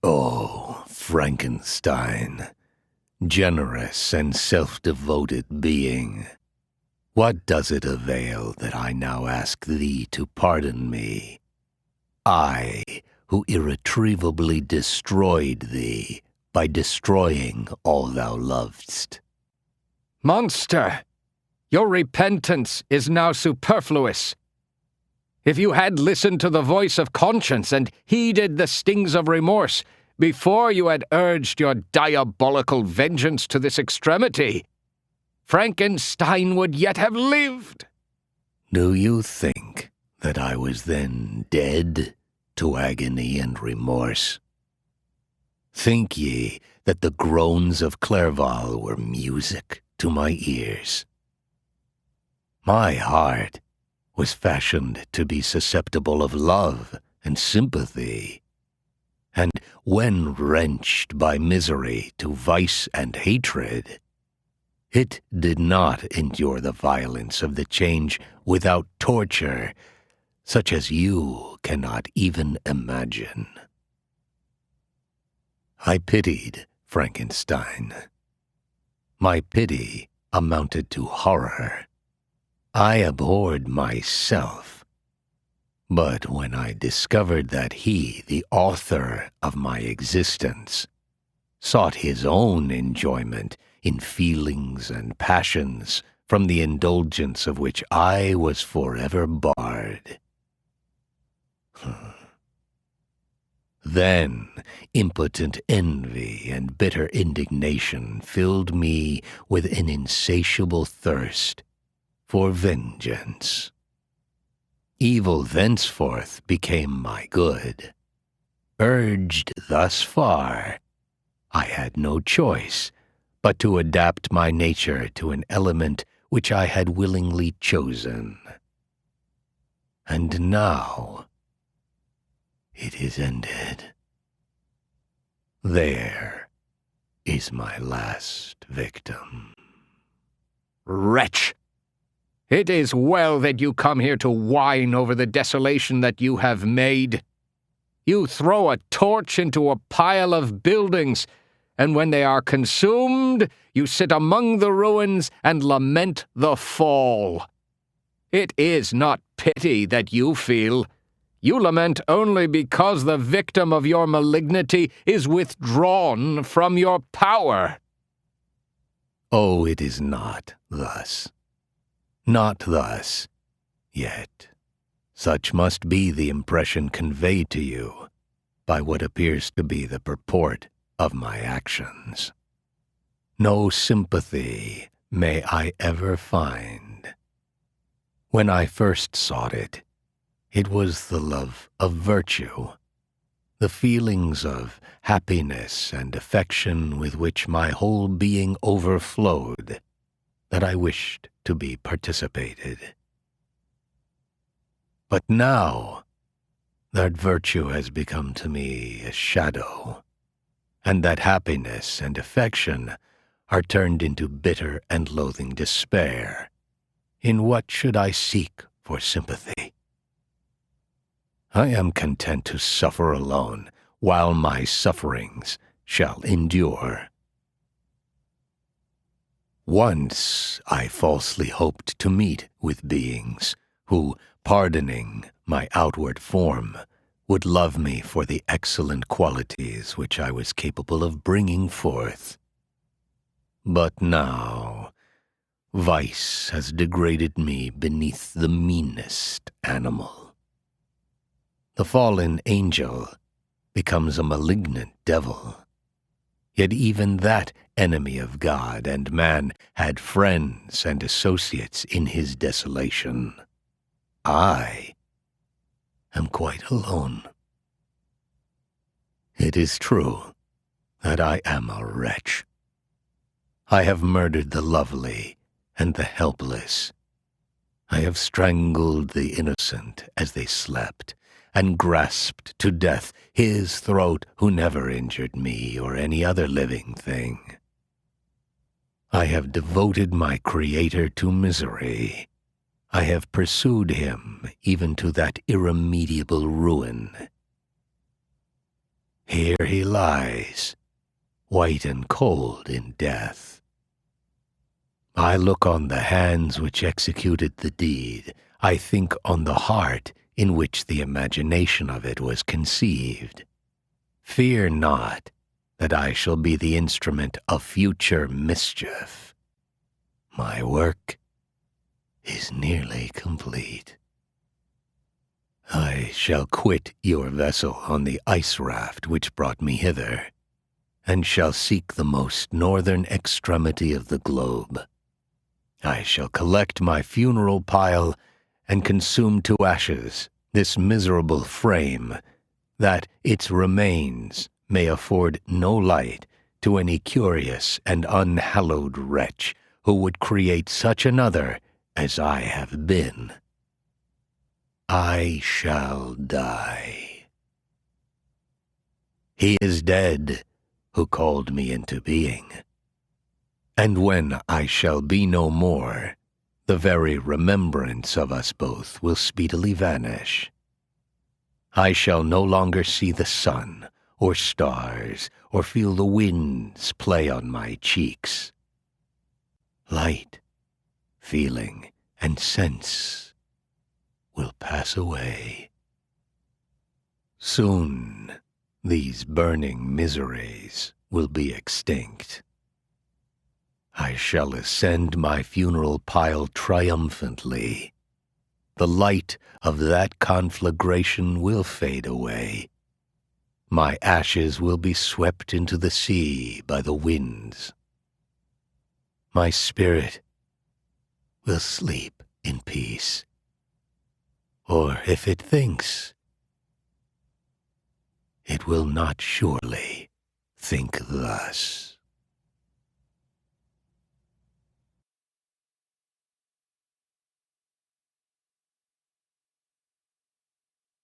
Oh, Frankenstein, generous and self-devoted being, what does it avail that I now ask thee to pardon me? I, who irretrievably destroyed thee by destroying all thou lov'dst. Monster! Your repentance is now superfluous. If you had listened to the voice of conscience and heeded the stings of remorse before you had urged your diabolical vengeance to this extremity, Frankenstein would yet have lived. Do you think that I was then dead to agony and remorse? Think ye that the groans of Clerval were music to my ears? My heart was fashioned to be susceptible of love and sympathy, and when wrenched by misery to vice and hatred, it did not endure the violence of the change without torture, such as you cannot even imagine. I pitied Frankenstein. My pity amounted to horror. I abhorred myself. But when I discovered that he, the author of my existence, sought his own enjoyment in feelings and passions from the indulgence of which I was forever barred, then impotent envy and bitter indignation filled me with an insatiable thirst for vengeance. Evil thenceforth became my good. Urged thus far, I had no choice but to adapt my nature to an element which I had willingly chosen. And now it is ended. There is my last victim. Wretch! It is well that you come here to whine over the desolation that you have made. You throw a torch into a pile of buildings, and when they are consumed, you sit among the ruins and lament the fall. It is not pity that you feel. You lament only because the victim of your malignity is withdrawn from your power. Oh, it is not thus. Not thus, yet such must be the impression conveyed to you by what appears to be the purport of my actions. No sympathy may I ever find. When I first sought it, it was the love of virtue, the feelings of happiness and affection with which my whole being overflowed, that I wished to be participated. But now, that virtue has become to me a shadow, and that happiness and affection are turned into bitter and loathing despair. In what should I seek for sympathy? I am content to suffer alone, while my sufferings shall endure. Once I falsely hoped to meet with beings who, pardoning my outward form, would love me for the excellent qualities which I was capable of bringing forth. But now, vice has degraded me beneath the meanest animal. The fallen angel becomes a malignant devil. Yet even that enemy of God and man had friends and associates in his desolation. I am quite alone. It is true that I am a wretch. I have murdered the lovely and the helpless. I have strangled the innocent as they slept, and grasped to death his throat who never injured me or any other living thing. I have devoted my Creator to misery. I have pursued him even to that irremediable ruin. Here he lies, white and cold in death. I look on the hands which executed the deed. I think on the heart in which the imagination of it was conceived. Fear not that I shall be the instrument of future mischief. My work is nearly complete. I shall quit your vessel on the ice raft which brought me hither, and shall seek the most northern extremity of the globe. I shall collect my funeral pile and consume to ashes this miserable frame, that its remains may afford no light to any curious and unhallowed wretch who would create such another as I have been. I shall die. He is dead who called me into being. And when I shall be no more, the very remembrance of us both will speedily vanish. I shall no longer see the sun or stars or feel the winds play on my cheeks. Light, feeling, and sense will pass away. Soon these burning miseries will be extinct. I shall ascend my funeral pile triumphantly. The light of that conflagration will fade away. My ashes will be swept into the sea by the winds. My spirit will sleep in peace. Or if it thinks, it will not surely think thus.